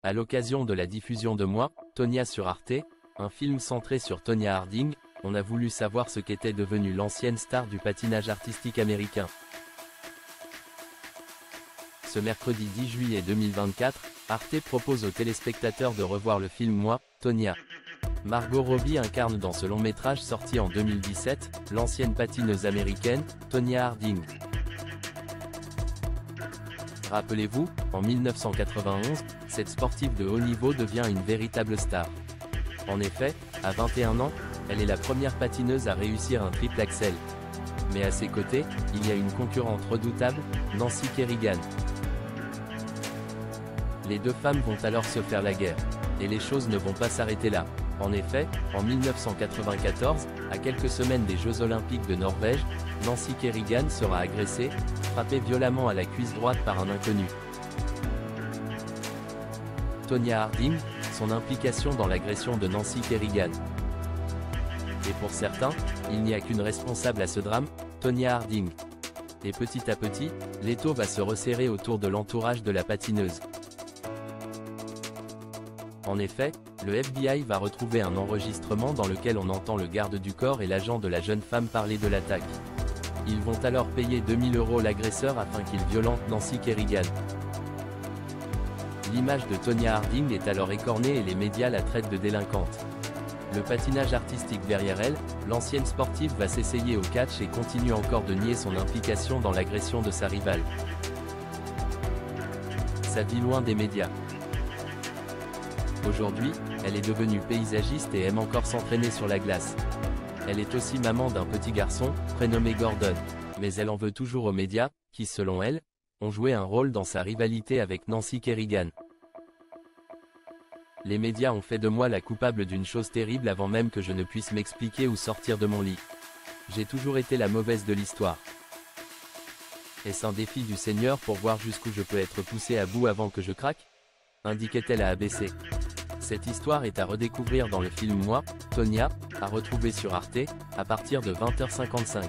À l'occasion de la diffusion de Moi, Tonya sur Arte, un film centré sur Tonya Harding, on a voulu savoir ce qu'était devenue l'ancienne star du patinage artistique américain. Ce mercredi 10 juillet 2024, Arte propose aux téléspectateurs de revoir le film Moi, Tonya. Margot Robbie incarne dans ce long métrage sorti en 2017, l'ancienne patineuse américaine, Tonya Harding. Rappelez-vous, en 1991, cette sportive de haut niveau devient une véritable star. En effet, à 21 ans, elle est la première patineuse à réussir un triple axel. Mais à ses côtés, il y a une concurrente redoutable, Nancy Kerrigan. Les deux femmes vont alors se faire la guerre. Et les choses ne vont pas s'arrêter là. En effet, en 1994, à quelques semaines des Jeux Olympiques de Norvège, Nancy Kerrigan sera agressée, frappée violemment à la cuisse droite par un inconnu. Tonya Harding, son implication dans l'agression de Nancy Kerrigan. Et pour certains, il n'y a qu'une responsable à ce drame, Tonya Harding. Et petit à petit, l'étau va se resserrer autour de l'entourage de la patineuse. En effet, le FBI va retrouver un enregistrement dans lequel on entend le garde du corps et l'agent de la jeune femme parler de l'attaque. Ils vont alors payer 2000 € l'agresseur afin qu'il violente Nancy Kerrigan. L'image de Tonya Harding est alors écornée et les médias la traitent de délinquante. Le patinage artistique derrière elle, l'ancienne sportive va s'essayer au catch et continue encore de nier son implication dans l'agression de sa rivale. Sa vie loin des médias. Aujourd'hui, elle est devenue paysagiste et aime encore s'entraîner sur la glace. Elle est aussi maman d'un petit garçon, prénommé Gordon. Mais elle en veut toujours aux médias, qui selon elle, ont joué un rôle dans sa rivalité avec Nancy Kerrigan. Les médias ont fait de moi la coupable d'une chose terrible avant même que je ne puisse m'expliquer ou sortir de mon lit. J'ai toujours été la mauvaise de l'histoire. Est-ce un défi du Seigneur pour voir jusqu'où je peux être poussé à bout avant que je craque? Indiquait-elle à ABC. Cette histoire est à redécouvrir dans le film Moi, Tonya, à retrouver sur Arte, à partir de 20h55.